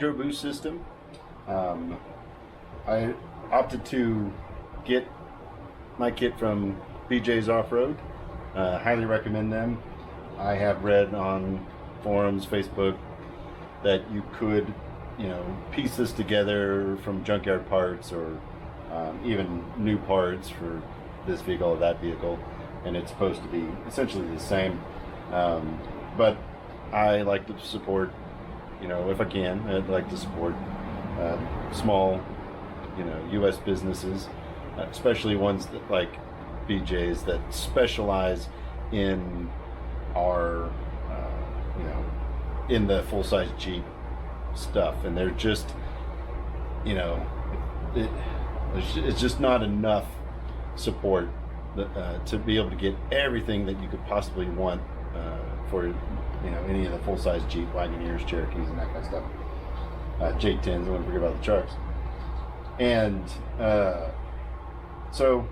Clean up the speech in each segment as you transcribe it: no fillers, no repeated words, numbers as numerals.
Hydroboost System. I opted to get my kit from BJ's Off-Road. Highly recommend them. I have read on forums, Facebook, that you could, piece this together from junkyard parts or even new parts for this vehicle or that vehicle, and it's supposed to be essentially the same. But I like to support, if I can, I'd like to support small, U.S. businesses, especially ones that like BJ's that specialize in our, in the full-size Jeep stuff, and they're just, it's just not enough support to be able to get everything that you could possibly want for any of the full-size Jeep, Wagoneers, Cherokees, and that kind of stuff. J10s, I wouldn't forget about the trucks. And so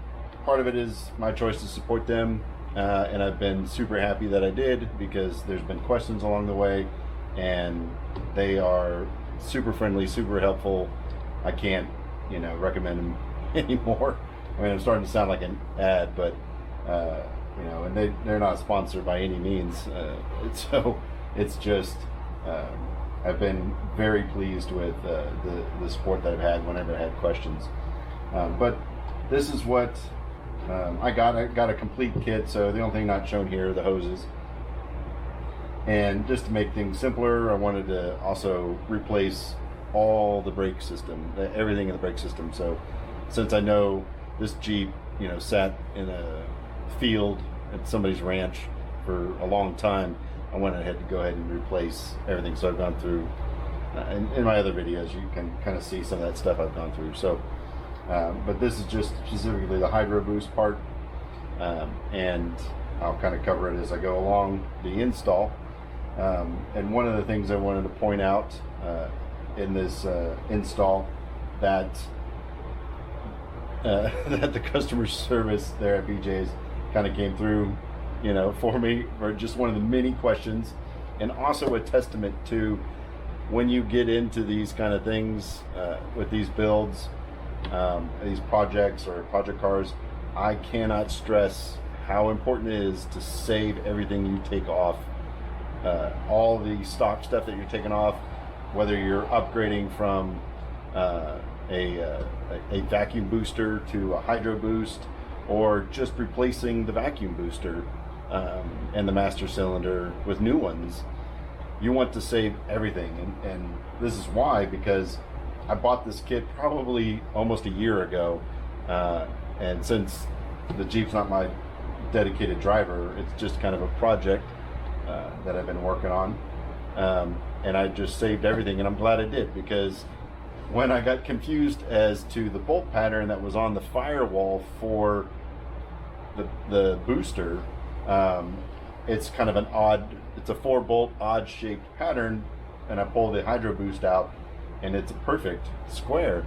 part of it is my choice to support them, and I've been super happy that I did, because there's been questions along the way, and they are super friendly, super helpful. I can't, recommend them anymore. I mean, I'm starting to sound like an ad, but and they're not sponsored by any means. So it's just I've been very pleased with the support that I've had whenever I had questions. But this is what I got. I got a complete kit, so the only thing not shown here are the hoses. And just to make things simpler, I wanted to also replace all the brake system, everything in the brake system. So since I know this Jeep, sat in a field at somebody's ranch for a long time, I went ahead to go ahead and replace everything. So I've gone through, in my other videos, you can kind of see some of that stuff I've gone through. So, but this is just specifically the Hydroboost part, and I'll kind of cover it as I go along the install. And one of the things I wanted to point out in this install that that the customer service there at BJ's kind of came through, for me, or just one of the many questions, and also a testament to when you get into these kind of things with these builds, these projects or project cars, I cannot stress how important it is to save everything you take off. All the stock stuff that you're taking off, whether you're upgrading from a vacuum booster to a Hydroboost, or just replacing the vacuum booster and the master cylinder with new ones, you want to save everything. And this is why, because I bought this kit probably almost a year ago, and since the Jeep's not my dedicated driver, it's just kind of a project that I've been working on, and I just saved everything, and I'm glad I did, because when I got confused as to the bolt pattern that was on the Firewall for the booster, it's kind of an odd, it's a 4-bolt odd shaped pattern, and I pulled the Hydroboost out and it's a perfect square.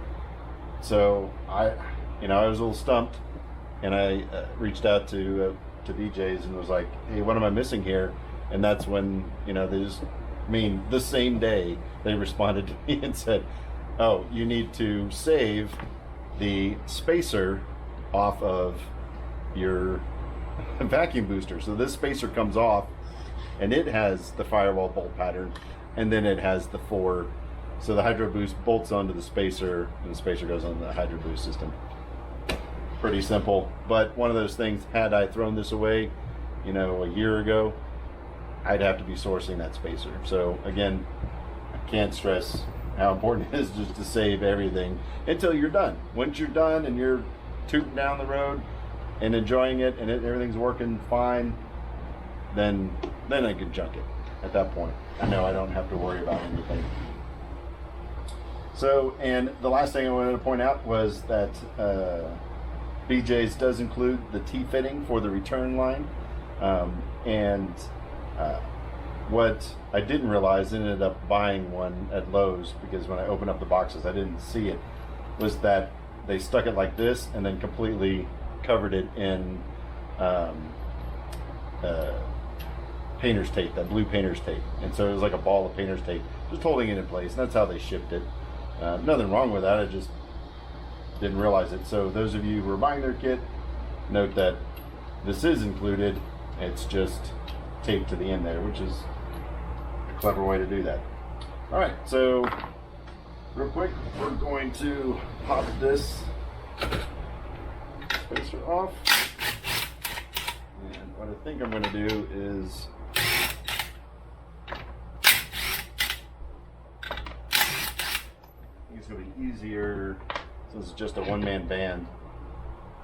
So I was a little stumped, and I reached out to BJ's and was like, hey, what am I missing here? And that's when, the same day they responded to me and said, oh, you need to save the spacer off of your vacuum booster. So this spacer comes off, and it has the Firewall bolt pattern, and then it has the 4. So the Hydroboost bolts onto the spacer, and the spacer goes on the Hydroboost system. Pretty simple, but one of those things, had I thrown this away, a year ago, I'd have to be sourcing that spacer. So again, I can't stress how important it is just to save everything until you're done. Once you're done and you're tooting down the road and enjoying it, and everything's working fine, then I can junk it at that point. I know I don't have to worry about anything. So, and the last thing I wanted to point out was that BJ's does include the T-fitting for the return line, and what I didn't realize, ended up buying one at Lowe's, because when I opened up the boxes I didn't see it, was that they stuck it like this and then completely covered it in painter's tape, that blue painter's tape. And so it was like a ball of painter's tape just holding it in place. And that's how they shipped it. Nothing wrong with that. I just didn't realize it. So those of you who are buying their kit, note that this is included. It's just taped to the end there, which is a clever way to do that. All right, so real quick, we're going to pop this spacer off. And what I think I'm going to do is it's going to be easier, since it's just a one-man band,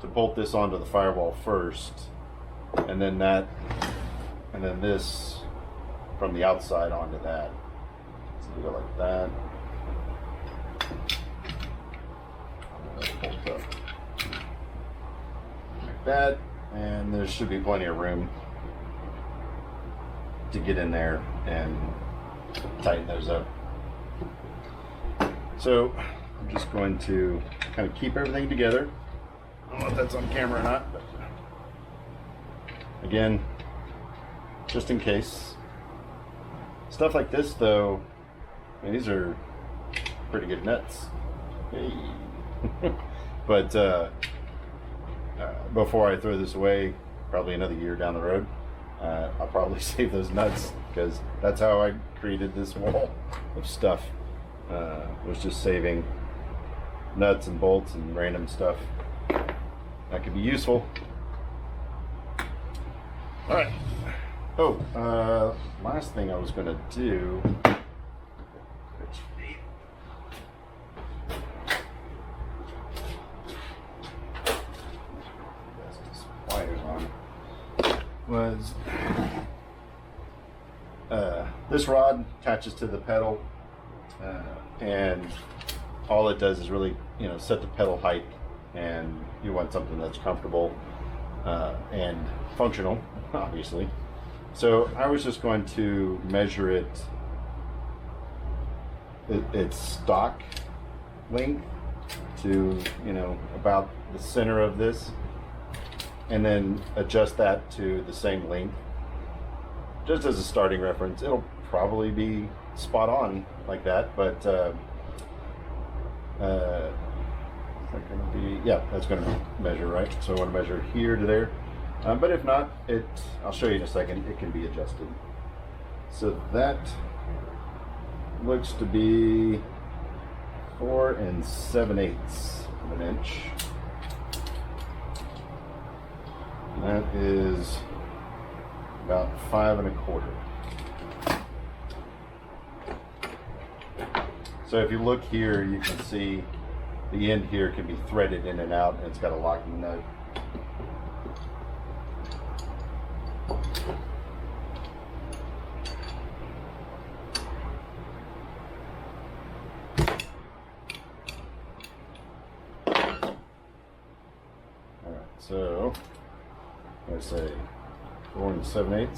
to bolt this onto the firewall first, and then that, and then this from the outside onto that. So we go like that. Bolt up like that, and there should be plenty of room to get in there and tighten those up. So I'm just going to kind of keep everything together. I don't know if that's on camera or not, but again, just in case. Stuff like this though, I mean, these are pretty good nuts. Hey. But before I throw this away, probably another year down the road, I'll probably save those nuts, because that's how I created this wall of stuff. Was just saving nuts and bolts and random stuff that could be useful. All right. Oh, last thing I was going to do. Was this rod attaches to the pedal, and all it does is really, set the pedal height, and you want something that's comfortable and functional, obviously. So I was just going to measure its stock length to about the center of this, and then adjust that to the same length, just as a starting reference. It'll probably be spot on like that, but is that going to be, yeah, that's going to measure right. So I want to measure here to there, but if not, I'll show you in a second, it can be adjusted. So that looks to be 4 7/8 of an inch. That is about 5 1/4. So if you look here, you can see the end here can be threaded in and out, and it's got a locking nut. All right, so I say 4 7/8,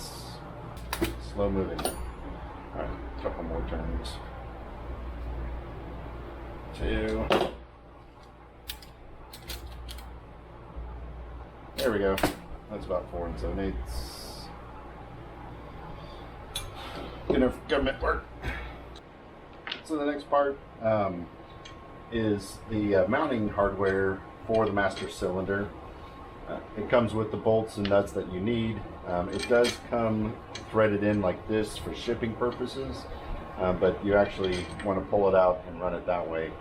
slow moving. All right, a couple more turns. 2. There we go. That's about 4 7/8. Good enough government work. So the next part is the mounting hardware for the master cylinder. It comes with the bolts and nuts that you need. It does come threaded in like this for shipping purposes, but you actually want to pull it out and run it that way,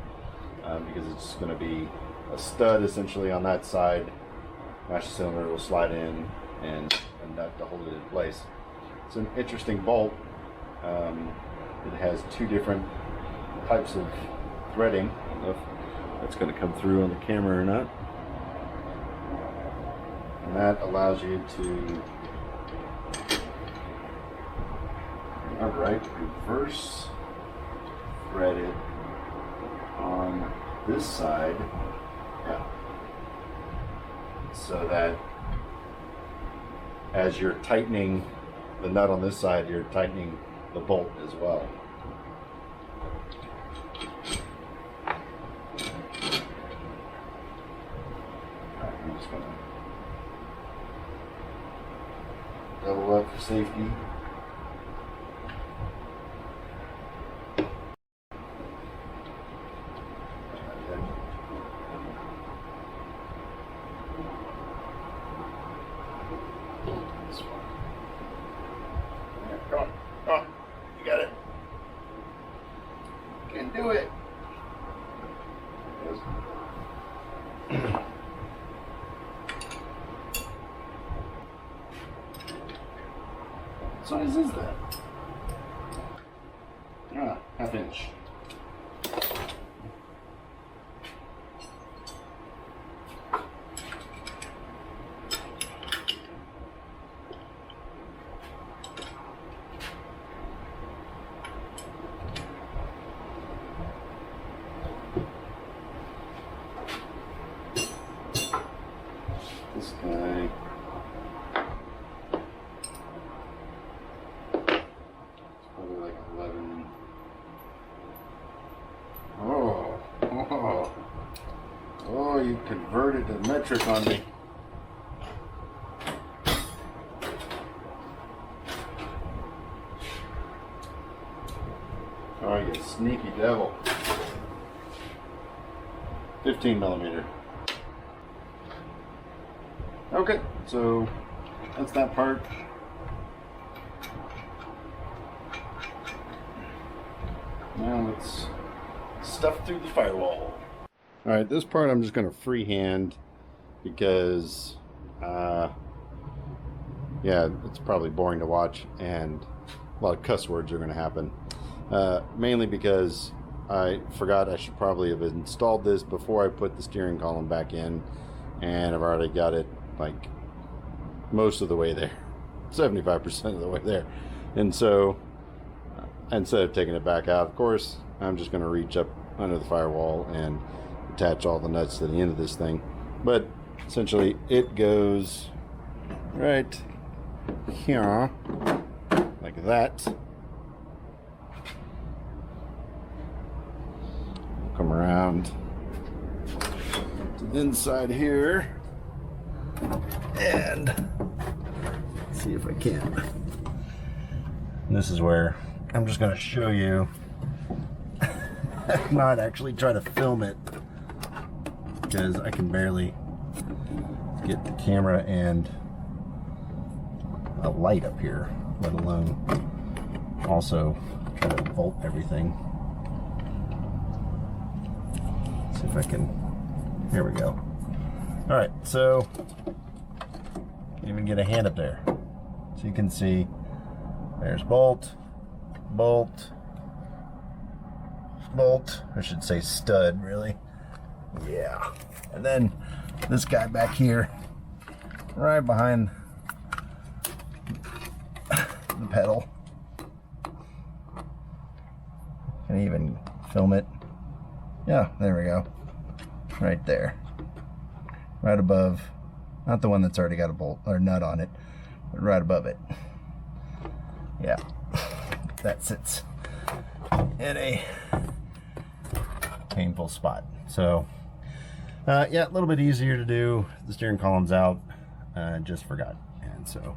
because it's going to be a stud essentially on that side. Master cylinder will slide in, and a nut to hold it in place. It's an interesting bolt. It has 2 different types of threading. I don't know if that's going to come through on the camera or not. And that allows you to reverse thread it on this side, yeah, so that as you're tightening the nut on this side, you're tightening the bolt as well. I'm just going to double up for safety. What size is that? Ah, ½ inch. This guy. It's probably like 11. Oh, you converted the metric on me. Oh, you sneaky devil. 15 millimeter. Okay, so that's that part. Now let's stuff through the firewall. All right, this part I'm just going to freehand because, yeah, it's probably boring to watch and a lot of cuss words are going to happen. Mainly because I forgot I should probably have installed this before I put the steering column back in, and I've already got it like most of the way there, 75% of the way there. And so instead of taking it back out, of course, I'm just going to reach up under the firewall and attach all the nuts to the end of this thing. But essentially it goes right here like that. Come around to the inside here and see if I can. And this is where I'm just going to show you, not actually try to film it because I can barely get the camera and a light up here, let alone also try to bolt everything. See if I can, here we go. All right, so even get a hand up there. So you can see there's bolt, bolt, bolt, I should say stud really. Yeah, and then this guy back here, right behind the pedal. Can I even film it? Yeah, there we go. Right there. Right above, not the one that's already got a bolt or nut on it, but right above it. Yeah, that sits in a painful spot. So, yeah, a little bit easier to do. The steering column's out, just forgot. And so,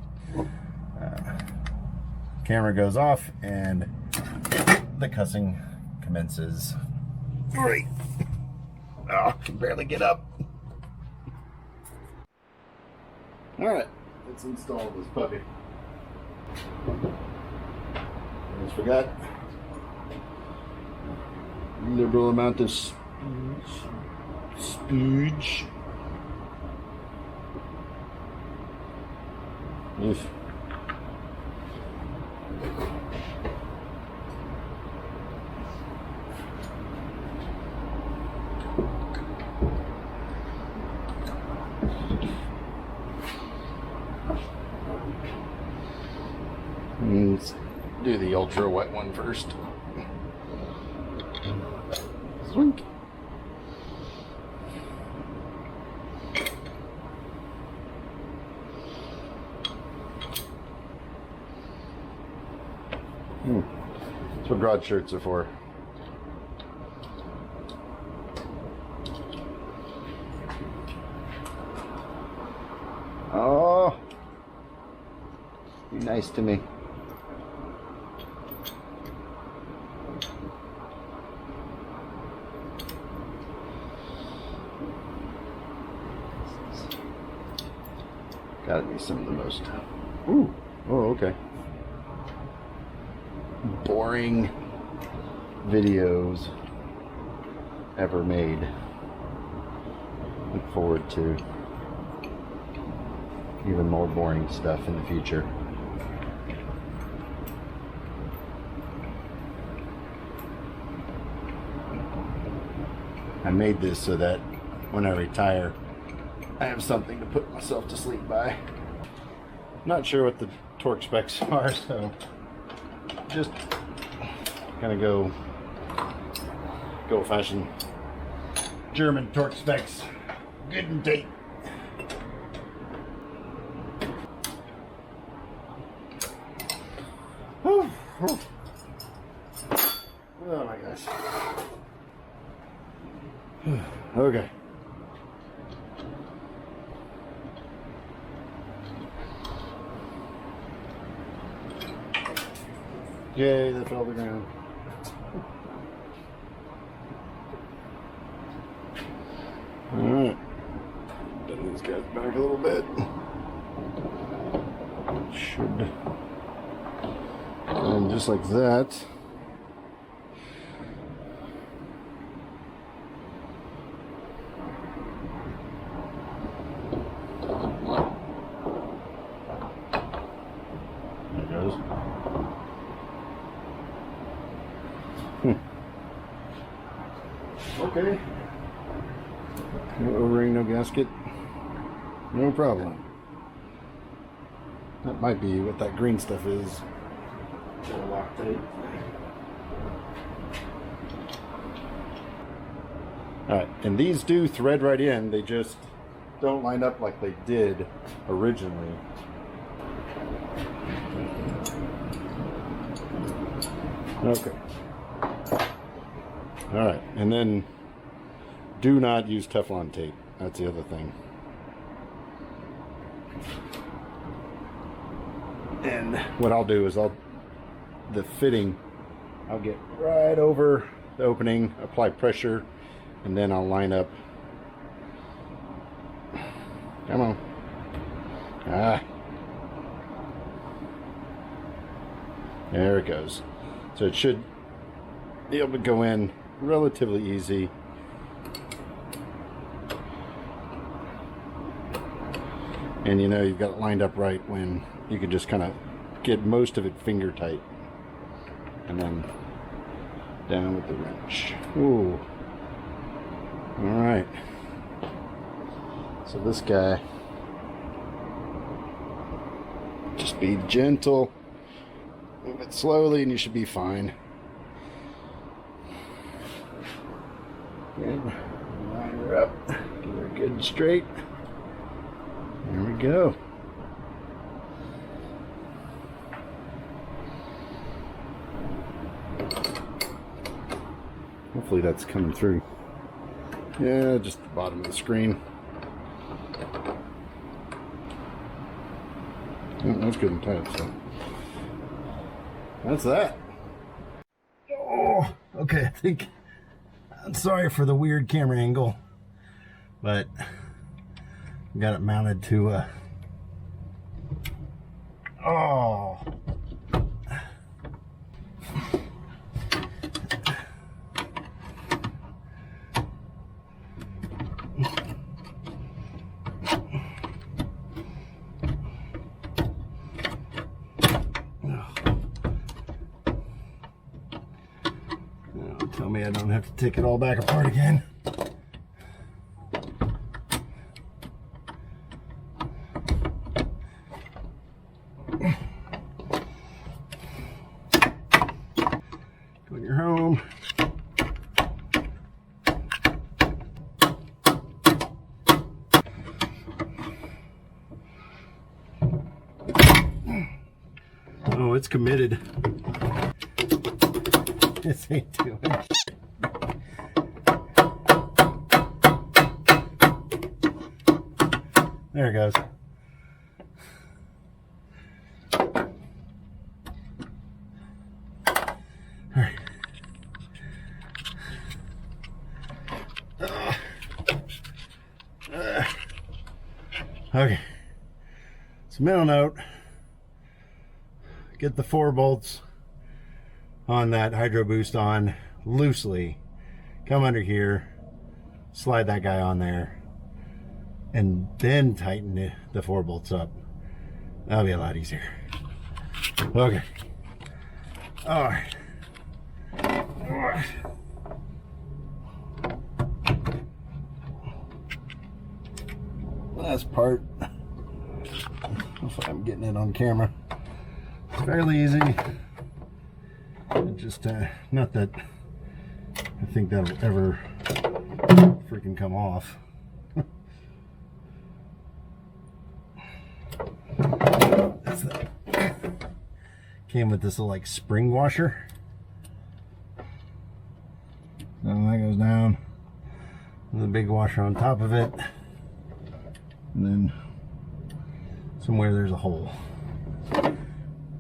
camera goes off and the cussing commences. Right. Oh, can barely get up. All right, let's install this puppy. Almost forgot. Liberal amount of spooge. Oof. Let's do the ultra wet one first. Swink. That's what garage shirts are for. Oh, be nice to me. Gotta be some of the most. Ooh. Oh, okay. Boring videos ever made. look forward to even more boring stuff in the future. I made this so that when I retire, I have something to put myself to sleep by. Not sure what the torque specs are, so just kind of go old-fashioned German torque specs. Good and tight. Oh my gosh. Okay. Yay, that fell to the ground. Alright. Bend these guys back a little bit. Should. And just like that. There it goes. Okay. No O-ring, no gasket. No problem. That might be what that green stuff is. Loctite. Alright, and these do thread right in, they just don't line up like they did originally. Okay. Alright, and then do not use Teflon tape. That's the other thing. And what I'll do is the fitting, I'll get right over the opening, apply pressure, and then I'll line up. Come on. Ah. There it goes. So it should be able to go in relatively easy. And you know you've got it lined up right when you can just kind of get most of it finger tight. And then down with the wrench. Ooh. Alright. So this guy, just be gentle. Move it slowly and you should be fine. Good. Line her up. Get her good and straight. There we go. Hopefully that's coming through. Yeah, just the bottom of the screen. Oh, that's good and tight, so that's that. Oh, okay, I think I'm sorry for the weird camera angle, but got it mounted to oh. Tell me I don't have to take it all back apart again. When you're home. Oh, it's committed. This ain't doing it. There it goes. All right. Okay. So middle note. Get the 4 bolts on that Hydroboost on loosely. Come under here. Slide that guy on there. and then tighten the 4 bolts up. That'll be a lot easier. Okay. All right. Last part. Hopefully I'm getting it on camera. It's fairly easy. Just not that I think that'll ever freaking come off. Came with this little like spring washer. So that goes down. And the big washer on top of it. And then somewhere there's a hole.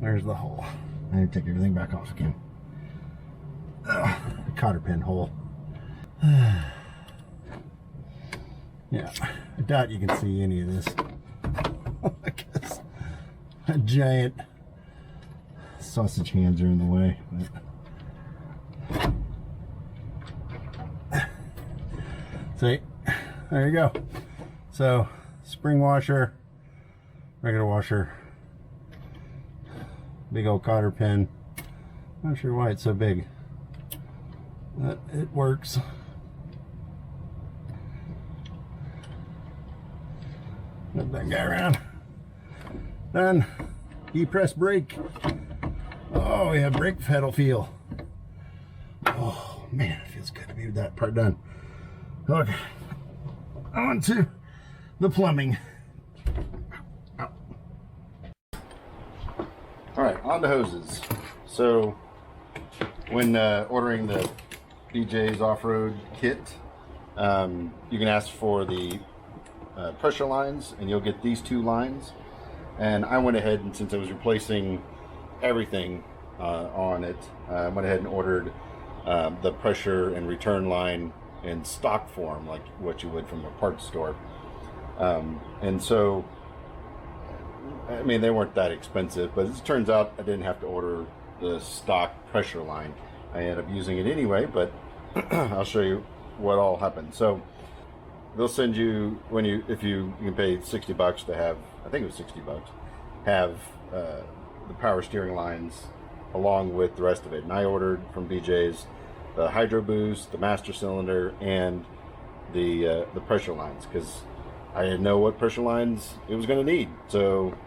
There's the hole. I need to take everything back off again. The cotter pin hole. Yeah, I doubt you can see any of this. I guess a giant sausage hands are in the way. But see, there you go. So, spring washer, regular washer, big old cotter pin. Not sure why it's so big, but it works. Move that guy around. Then, E-press brake. Oh, yeah, brake pedal feel. Oh, man, it feels good to be with that part done. Okay, on to the plumbing. All right, on to hoses. So, when ordering the BJ's off-road kit, you can ask for the pressure lines, and you'll get these 2 lines. And I went ahead, and since I was replacing everything on it, I went ahead and ordered the pressure and return line in stock form, like what you would from a parts store. And so, I mean, they weren't that expensive, but it turns out I didn't have to order the stock pressure line. I ended up using it anyway, but I'll show you what all happened. So they'll send you, if you can pay $60 to have, I think it was $60, have the power steering lines along with the rest of it. And I ordered from BJ's the Hydroboost, the master cylinder, and the pressure lines, because I didn't know what pressure lines it was going to need. So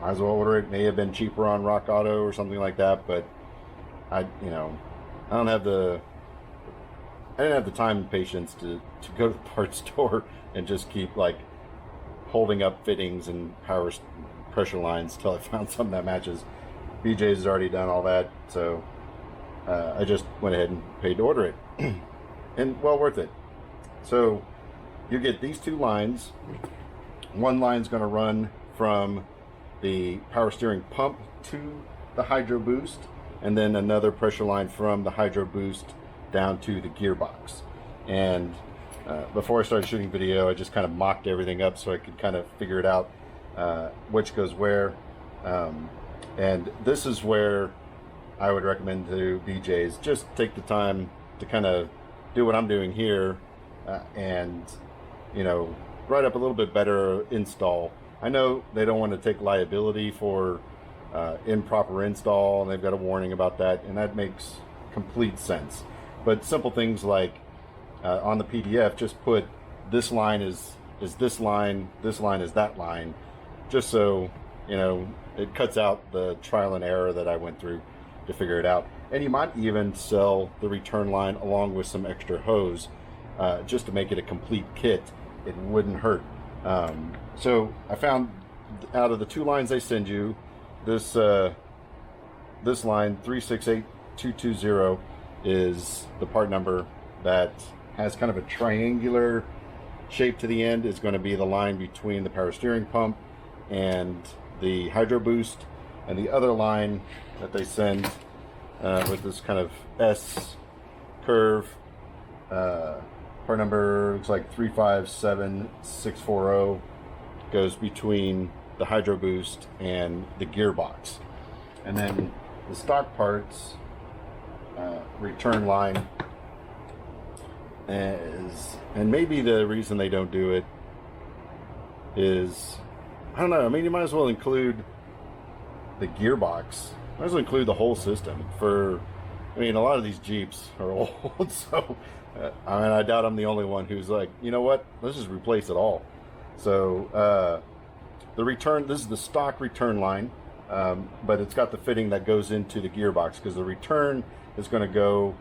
might as well order it. May have been cheaper on Rock Auto or something like that, but I didn't have the time and patience to go to the parts store and just keep like holding up fittings and pressure lines till I found something that matches. BJ's has already done all that, so I just went ahead and paid to order it. And well worth it. So you get these 2 lines. One line's going to run from the power steering pump to the Hydroboost, and then another pressure line from the Hydroboost down to the gearbox. And before I started shooting video, I just kind of mocked everything up so I could kind of figure it out, which goes where. And this is where I would recommend to BJ's, just take the time to kind of do what I'm doing here, and write up a little bit better install. I know they don't want to take liability for improper install, and they've got a warning about that, and that makes complete sense. But simple things like on the PDF, just put this line is this line is that line, just so it cuts out the trial and error that I went through to figure it out. And you might even sell the return line along with some extra hose, just to make it a complete kit. It wouldn't hurt. So I found, out of the 2 lines they send you, this line 368220 is the part number that has kind of a triangular shape to the end. Is going to be the line between the power steering pump and the Hydroboost, and the other line that they send with this kind of S curve, part number looks like 357640, goes between the Hydroboost and the gearbox. And then the stock parts return line is, and maybe the reason they don't do it is, I don't know, I mean, you might as well include the gearbox. Might as well include the whole system. I mean, a lot of these Jeeps are old, so I mean, I doubt I'm the only one who's like, you know what, let's just replace it all. So this is the stock return line, but it's got the fitting that goes into the gearbox, because the return is going to go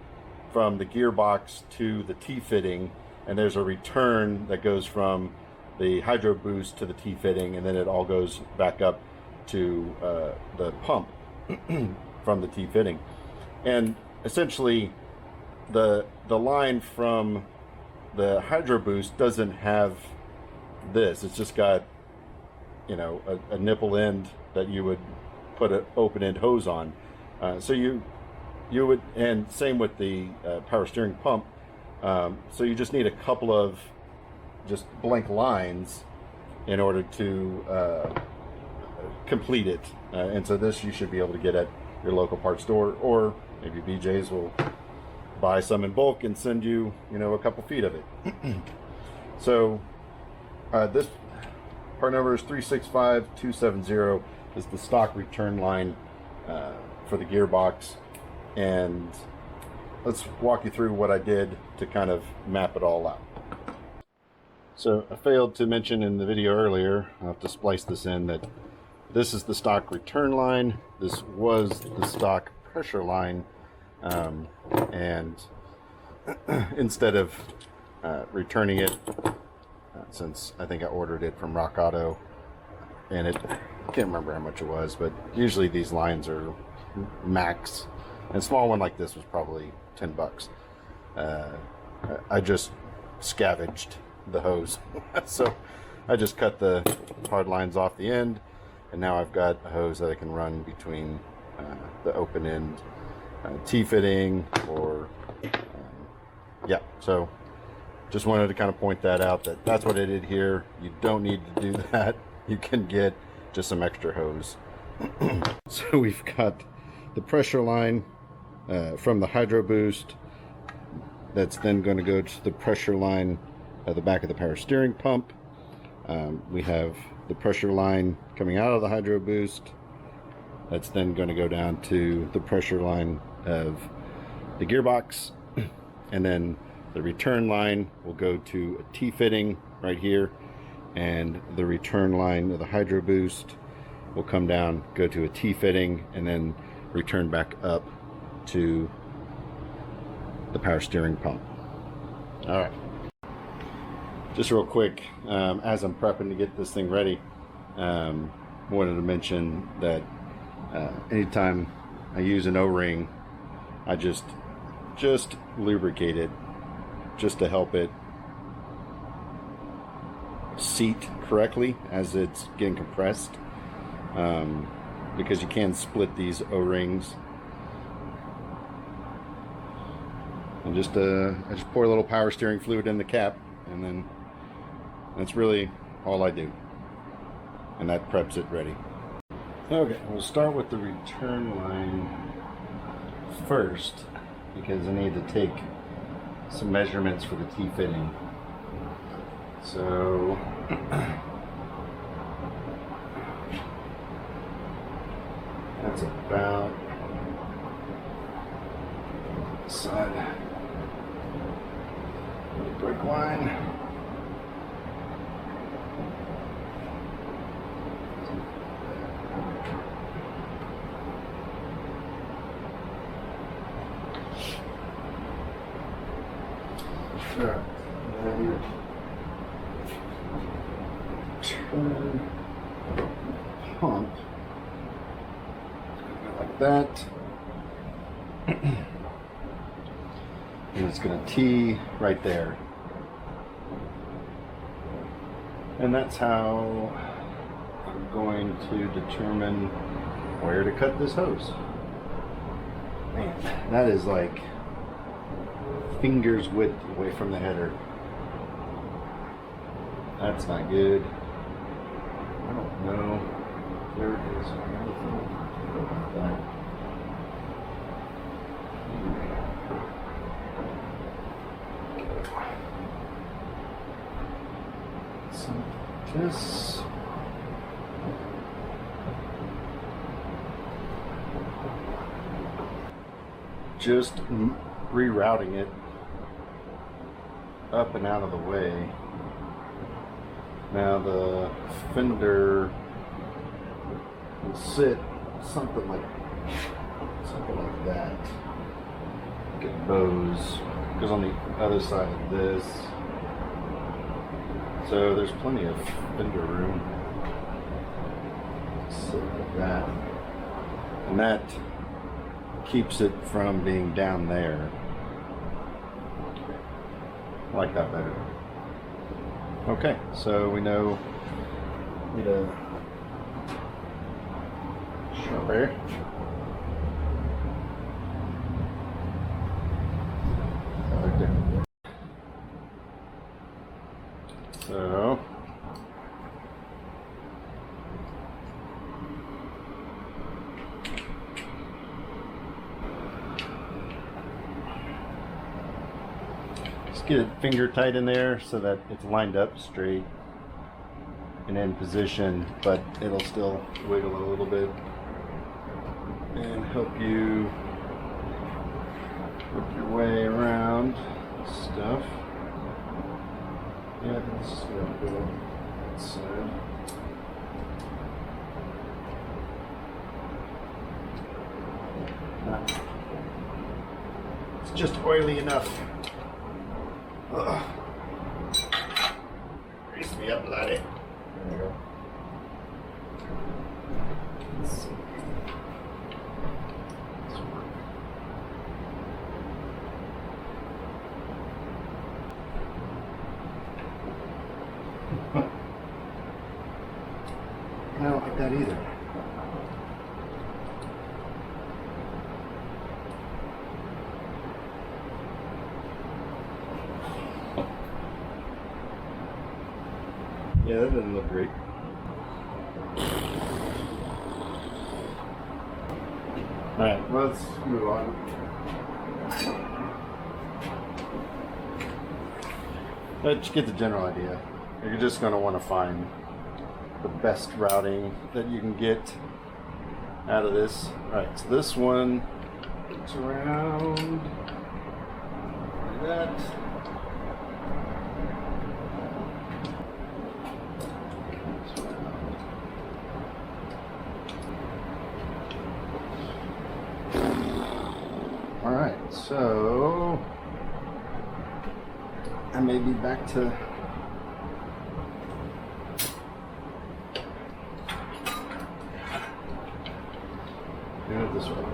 from the gearbox to the T-fitting, and there's a return that goes from the Hydroboost to the T-fitting, and then it all goes back up to the pump from the T-fitting. And essentially the line from the Hydroboost doesn't have this. It's just got, you know, a nipple end that you would put an open end hose on. So you would, and same with the power steering pump. So you just need a couple of just blank lines in order to complete it. And so this you should be able to get at your local parts store, or maybe BJ's will buy some in bulk and send you, you know, a couple feet of it. So this part number is 365270. Is the stock return line for the gearbox. And let's walk you through what I did to kind of map it all out. So I failed to mention in the video earlier, I'll have to splice this in, that this is the stock return line. This was the stock pressure line. And instead of returning it, since I think I ordered it from Rock Auto, and I can't remember how much it was, but usually these lines are max. And a small one like this was probably $10. I just scavenged the hose. So I just cut the hard lines off the end, and now I've got a hose that I can run between the open end T-fitting, or yeah. So just wanted to kind of point that out, that that's what I did here. You don't need to do that. You can get just some extra hose. So we've got the pressure line from the Hydroboost, that's then going to go to the pressure line at the back of the power steering pump. We have the pressure line coming out of the Hydroboost, that's then going to go down to the pressure line of the gearbox, and then the return line will go to a T-fitting right here, and the return line of the Hydroboost will come down, go to a T-fitting, and then return back up to the power steering pump. All right, just real quick, as I'm prepping to get this thing ready, wanted to mention that anytime I use an O-ring, I just lubricate it, just to help it seat correctly as it's getting compressed, because you can split these O-rings. And I just pour a little power steering fluid in the cap, and then that's really all I do, and that preps it ready. Okay, we'll start with the return line first, because I need to take some measurements for the T-fitting. So that's about the side of the brake line. Sure. And turn pump like that, and it's going to T right there, and that's how I'm going to determine where to cut this hose. Man, that is like fingers width away from the header. That's not good. I don't know. There it is. About that. this. Just rerouting it up and out of the way. Now the fender will sit something like that. Get bows. Goes on the other side of this. So there's plenty of fender room. So like that. And that keeps it from being down there. I like that better. Okay, so we know we need a sharper. Right there. So just get it finger tight in there so that it's lined up straight and in position, but it'll still wiggle a little bit and help you work your way around stuff. Yeah, I think this is going to go inside. It's just oily enough. Ugh. Grease me up, laddie. There we go. Let's see. Let's work. I don't like that either. Yeah, that doesn't look great. Alright, let's move on. Let's get the general idea. You're just going to want to find the best routing that you can get out of this. Alright, so this one looks around like that. Alright, so I may be back to doing it this way.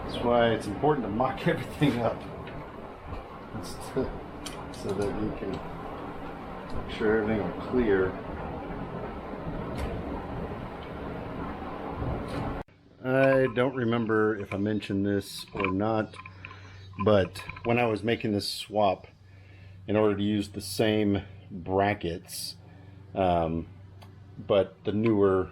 That's why it's important to mock everything up so that you can make sure everything will clear. I don't remember if I mentioned this or not, but when I was making this swap, in order to use the same brackets, but the newer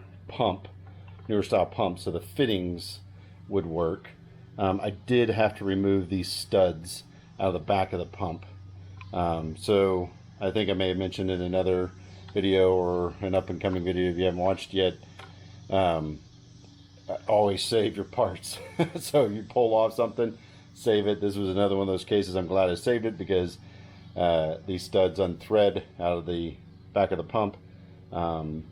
style pump, so the fittings would work, I did have to remove these studs out of the back of the pump. So I think I may have mentioned in another video or an up and coming video if you haven't watched yet. Always save your parts. So you pull off something, save it. This was another one of those cases. I'm glad I saved it because these studs unthread out of the back of the pump, and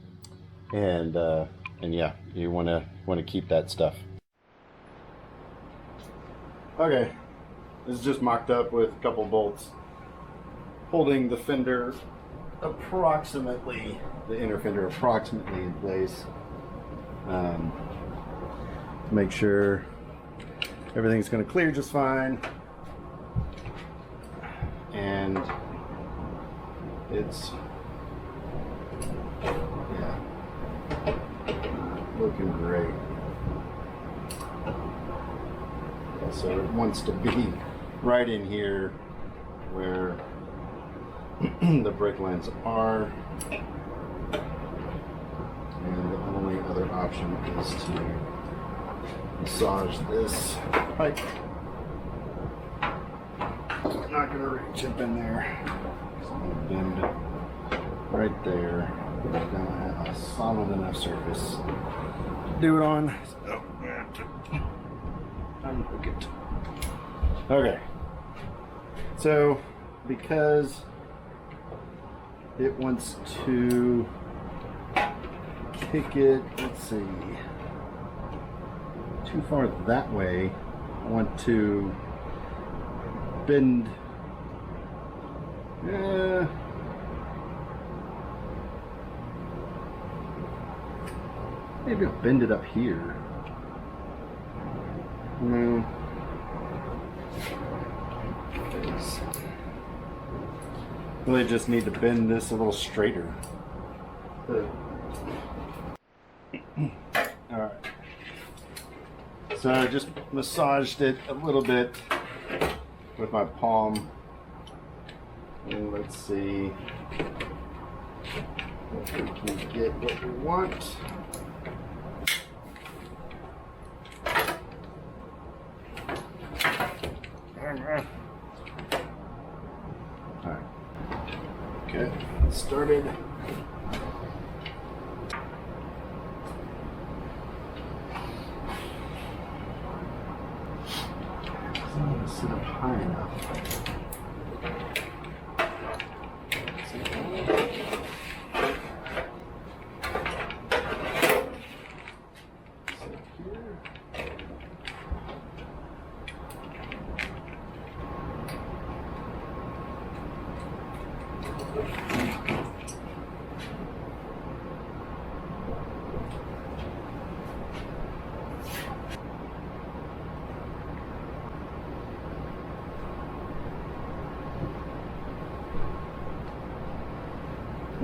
yeah, you want to keep that stuff. Okay, this is just mocked up with a couple bolts holding the fender approximately, the inner fender approximately in place. Make sure everything's going to clear just fine, and it's looking great. So it wants to be right in here where the brake lines are, and the only other option is to massage this pipe, knock gonna reach up in there. So I'm gonna bend right there. I'm gonna have a solid enough surface to do it on. So I'm gonna have to unhook it. Okay. So because it wants to kick it, let's see, too far that way, I want to bend, maybe I'll bend it up here. No. Really just need to bend this a little straighter. Alright. So I just massaged it a little bit with my palm. And let's see if we can get what we want. Alright. Okay, started. I'm going to sit up high enough.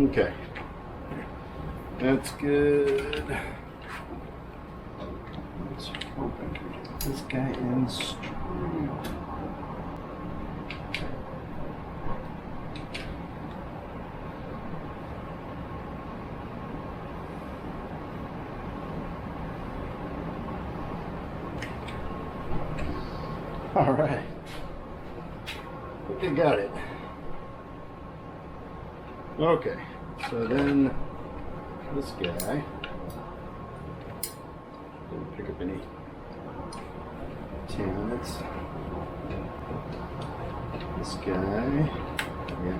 Okay, that's good. Let's hope I can get this guy in straight. All right, I think I got it. Okay, so then this guy, didn't pick up any tannets. This guy, yeah.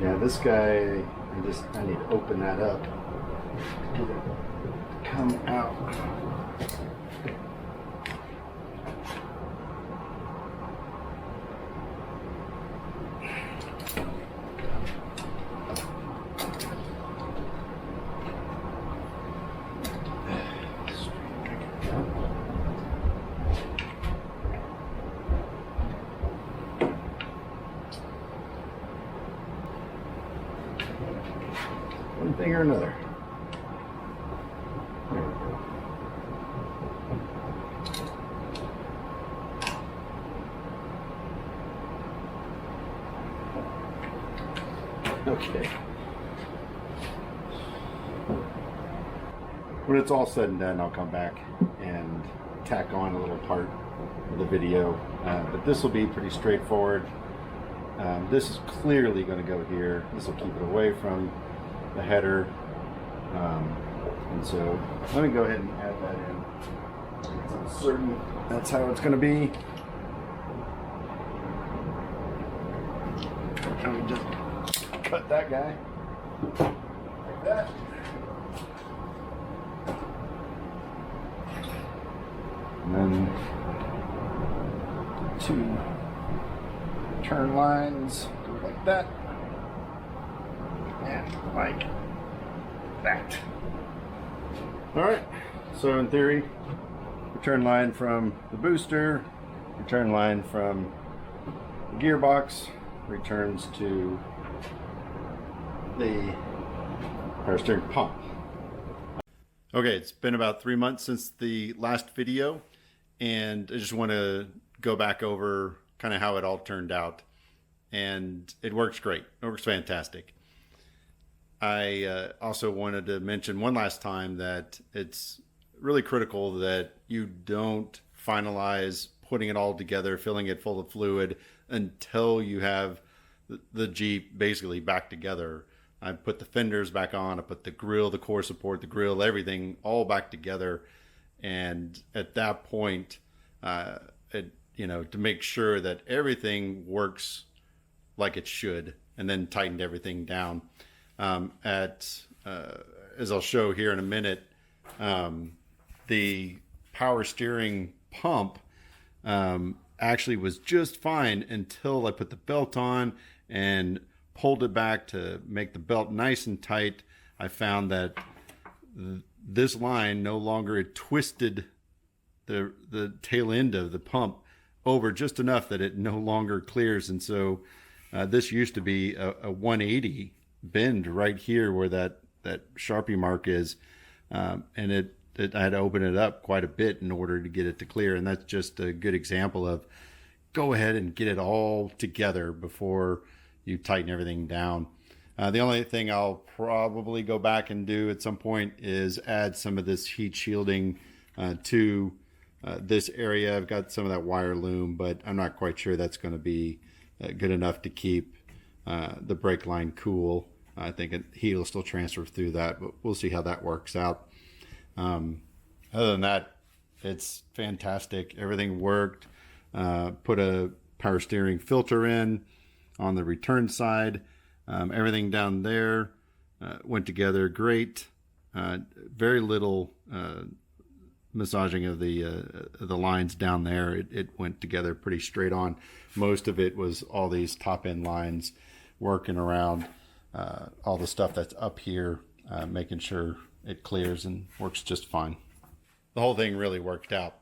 Yeah, this guy, I need to open that up. Get it to come out. One thing or another. There we go. Okay. When it's all said and done, I'll come back and tack on a little part of the video. But this will be pretty straightforward. This is clearly going to go here. This will keep it away from the header. And so let me go ahead and add that in. I'm certain that's how it's going to be. Let me just cut that guy like that. And then two turn lines, go like that, and like that. All right, so in theory, return line from the booster, return line from the gearbox returns to the power steering pump. Okay, it's been about 3 months since the last video, and I just want to go back over kind of how it all turned out. And it works great. It works fantastic. I also wanted to mention one last time that it's really critical that you don't finalize putting it all together, filling it full of fluid until you have the Jeep basically back together. I put the fenders back on, I put the grill, the core support, the grill, everything all back together. And at that point, to make sure that everything works like it should, and then tightened everything down. As I'll show here in a minute, the power steering pump actually was just fine until I put the belt on and pulled it back to make the belt nice and tight. I found that this line no longer twisted the tail end of the pump over just enough that it no longer clears. And so this used to be a 180 bend right here where that Sharpie mark is. And I had to open it up quite a bit in order to get it to clear. And that's just a good example of go ahead and get it all together before you tighten everything down. The only thing I'll probably go back and do at some point is add some of this heat shielding to this area. I've got some of that wire loom, but I'm not quite sure that's going to be good enough to keep the brake line cool. I think heat will still transfer through that, but we'll see how that works out. Other than that, it's fantastic. Everything worked. Put a power steering filter in on the return side. Everything down there went together great. Very little massaging of the lines down there. It went together pretty straight on. Most of it was all these top end lines working around all the stuff that's up here, making sure it clears and works just fine. The whole thing really worked out.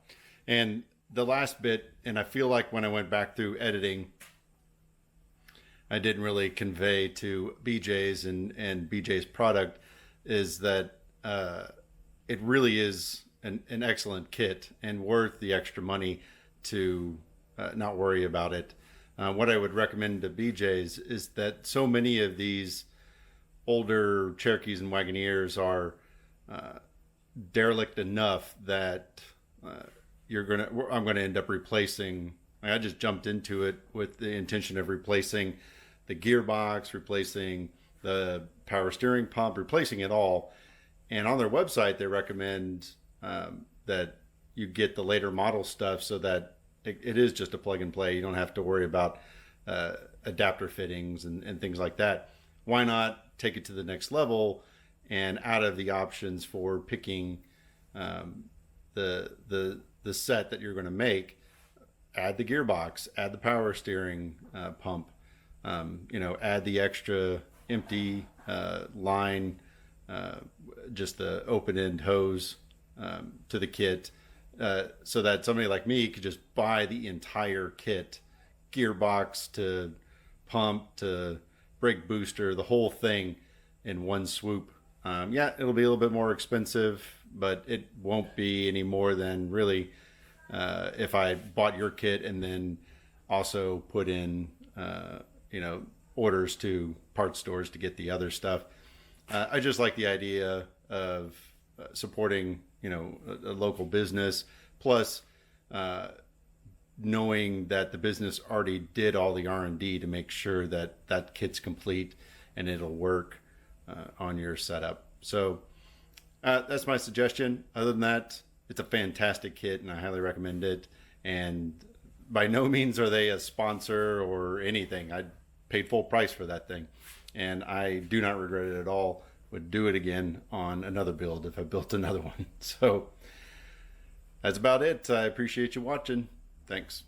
And the last bit, and I feel like when I went back through editing, I didn't really convey to BJ's and BJ's product, is that it really is an excellent kit and worth the extra money to not worry about it. What I would recommend to BJ's is that so many of these older Cherokees and Wagoneers are derelict enough that I'm gonna end up replacing. I just jumped into it with the intention of replacing the gearbox, replacing the power steering pump, replacing it all. And on their website, they recommend that you get the later model stuff so that it is just a plug and play. You don't have to worry about adapter fittings and things like that. Why not take it to the next level, and out of the options for picking the set that you're going to make, add the gearbox, add the power steering pump, add the extra empty line, just the open end hose to the kit, so that somebody like me could just buy the entire kit, gearbox to pump to brake booster, the whole thing in one swoop. It'll be a little bit more expensive, but it won't be any more than really if I bought your kit and then also put in orders to parts stores to get the other stuff. I just like the idea of supporting a local business, plus knowing that the business already did all the R&D to make sure that that kit's complete and it'll work on your setup. So that's my suggestion. Other than that, it's a fantastic kit and I highly recommend it. And by no means are they a sponsor or anything. I paid full price for that thing and I do not regret it at all. Would do it again on another build if I built another one. So that's about it. I appreciate you watching. Thanks.